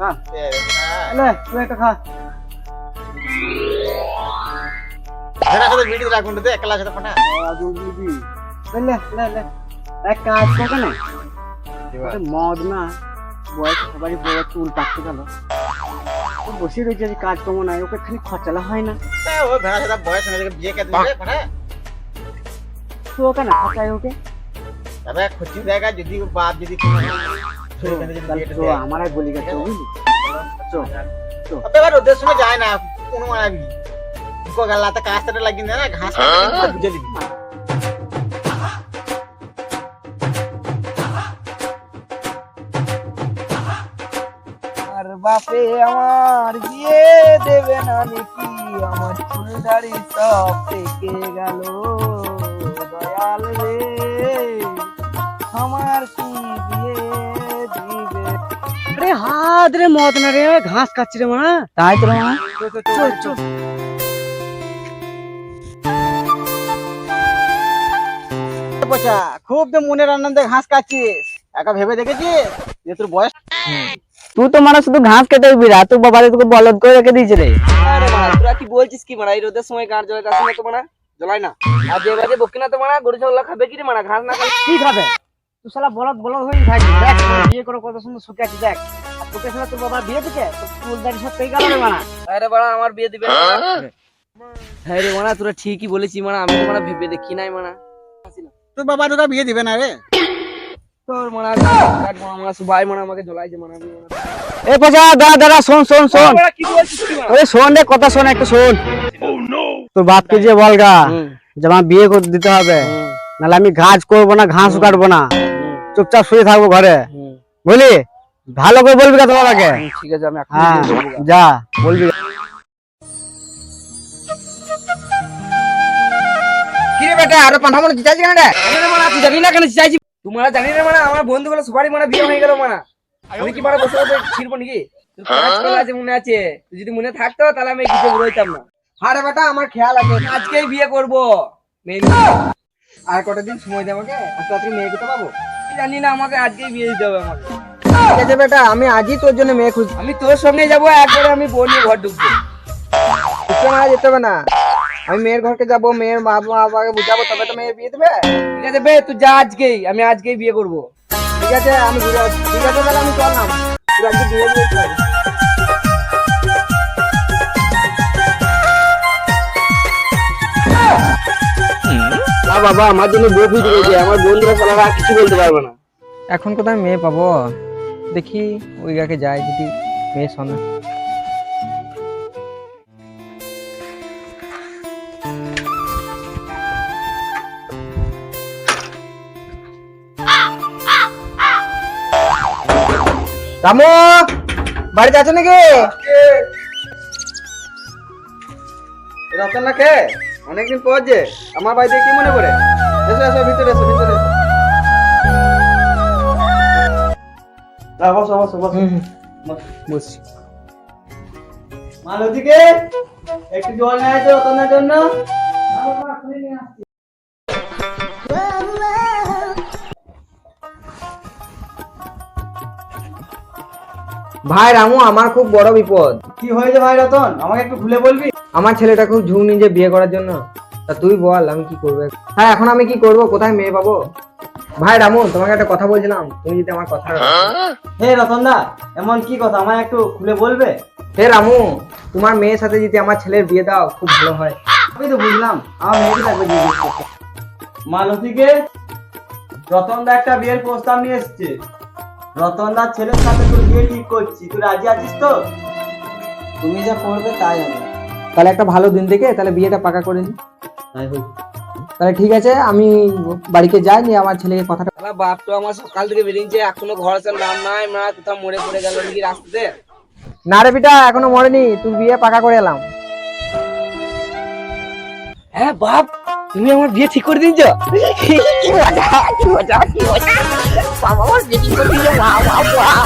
হ্যাঁ লে তুই একটা খা এরা কত ভিডিও রাখুন তো একলা সাথে ফটা আদু দিবি লে লে লে এক কাজ কর না মদ না বয়স সবারই বড় চুল পাকতে গেল ও বসে রয়েছে যে কাজ কম নাই ওকে খালি খরচালা হয় না ও ভেড়া সাথে বয়স হয়ে বিয়ে কে দিবে ফটা তো কেন খরচায় ওকে তবে খুশি জায়গা যদি বাপ যদি কোনো তো আমারই বলি গেছে বুঝলি তো अबे बार उद्देश्य में जाए ना कोनो आना भी को गल्ला त कास्टर लगी ना घास काट बुझे दी আর বাপে আমার বিয়ে দেবে না নাকি আমার চুল দাড়ি সব পেকে গেল দয়াল রে আমার কি বিয়ে দিবে আরে হাত রে মদ না রে ঘাস খাচ্ছি রে মা তাই তো মা চল চল बच्चा खूब तो মনের আনন্দে ঘাস কাটছিস একা ভেবে দেখেছিস যে তোর বয়স তুই তো মানে শুধু ঘাস কেটে বিরা তোর বাবা তোকে বলদ করে রেখে দিয়েছে রে আরে মা তোরা কি বলছিস কি মারা এই রোদের সময় গাঁট জ্বলে আসে না তো মানা জ্বলাই না আর যে বাজে বকি না তো মানা গরু ছাগল খাবে কি রে মানা ঘাস না খাই কি খাবে তুই শালা বলদ বলদ হয়ে থাকিস দেখ তোর বিয়ে করে কত সুন্দর সুখে আছিস দেখ আর তোকে শালা তোর বাবা বিয়ে দিতে তোর চুল দাড়ি সব পেয়ে গেল রে মানা আরে বাড়া আমার বিয়ে দিবে হ্যাঁ রে মানা তোরা ঠিকই বলেছিস মানা আমি তো মানা ভেবে দেখি নাই মানা তোর বাবা তোরা বিয়ে দিবে না রে তোর মানা কাট মানা সবাই মানা আমাকে জ্বলাইছে মানা এ পচা দাঁড়া দাঁড়া শোন শোন শোন কি বলছিস কি মানা ওরে শোন রে কথা শোন একটু শোন তোর বাপকে যে বলগা যে আমার বিয়ে করে দিতে হবে নাহলে আমি ঘাস করবো না ঘাস কাটবো না চুপচাপ শুয়ে থাকবো ঘরে বুঝলি ভালো করে বলবি কা তোমার আগে ঠিক আছে আমি এখন হ্যাঁ যা বলবি কি রে বেটা আরে পাঁঠা মনে চাইছিস কেন রে আরে মানা তুই জানি না কেন চাইছিস তোমরা জানি না মানা আমার বন্ধুগুলো সবারই মানা বিয়ে হয়ে গেল মানা আমি কি মারা বসে বসে ছিড়বো নাকি তুই কাজ করে আছে মনে আছে তুই যদি মনে থাকতো তাহলে আমি কিছু রইতাম না আরে বেটা আমার খেয়াল আছে আজকেই বিয়ে করব মেয়ে আর কত দিন সময় দে আমাকে আজকে রাত্রে মেয়ে কোথা পাবো জানি না আমাকে আজকেই বিয়ে দিতে হবে আমাকে ঠিক আছে বেটা আমি আজই তোর জন্য মেয়ে খুঁজছি আমি তোর সঙ্গে যাবো একবারে আমি বোন নিয়ে ঘর ঢুকবো তোকে মারা যেতে হবে না আমি মেয়ের ঘরকে যাবো মেয়ের মা বাবাকে বুঝাবো তবে তো মেয়ে বিয়ে দেবে ঠিক আছে বে তুই যা আজকেই আমি আজকেই বিয়ে করবো ঠিক আছে আমি ঘুরে আসছি ঠিক আছে তাহলে আমি চললাম তুই আজকে বিয়ে দিয়ে চল বাবা আমার জন্য বউ খুঁজে গেছে আমার বন্ধুরা সবাই আর কিছু বলতে পারবে না এখন কোথায় মেয়ে পাবো দেখি ওই গাকে যাই যদি মেয়ে শোনা রামু বাড়িতে আছো নাকি রতন না কে অনেকদিন পর যে আমার বাড়িতে কি মনে করে এসো এসো ভিতরে এসো ভিতরে এসো বসো বসো বসো বসছি মালতীকে একটু জল নিয়ে আসো রতনের জন্য ভাই রামু আমার খুব বড় বিপদ কি হয়েছে ভাই রতন আমাকে একটু খুলে বলবি আমার ছেলেটা খুব ঝুঁক নিজে বিয়ে করার জন্য তা তুই বল আমি কি করবো হ্যাঁ এখন আমি কি করব কোথায় মেয়ে পাবো ভাই রামু তোমাকে একটা কথা বলছিলাম তুমি যদি আমার কথা হে রতন দা এমন কি কথা আমায় একটু খুলে বলবে হে রামু তোমার মেয়ের সাথে যদি আমার ছেলের বিয়ে দাও খুব ভালো হয় আমি তো বুঝলাম আমার মেয়েকে থাকবে জিজ্ঞেস করতে মালতীকে রতন দা একটা বিয়ের প্রস্তাব নিয়ে এসছে রতন দার ছেলের সাথে তোর বিয়ে ঠিক করছি তুই রাজি আছিস তো তুমি যা করবে তাই হবে তাহলে একটা ভালো দিন দেখে তাহলে বিয়েটা পাকা করে নি তাই হোক তাহলে ঠিক আছে আমি বাড়িতে যাই নিয়ে আমার ছেলেকে কথাটা বাপ তো আমার সকাল থেকে বেরিয়েছে এখনো ঘর আসার নাম নাই মা কোথাও মরে পড়ে গেল নাকি রাস্তাতে না রে বিটা এখনো মরেনি তুই বিয়ে পাকা করে এলাম হ্যাঁ বাপ তুমি আমার বিয়ে ঠিক করে দিয়েছো কি মজা কি মজা কি মজা বাবা আমার বিয়ে ঠিক করে দিয়েছো বাহ বাহ বাহ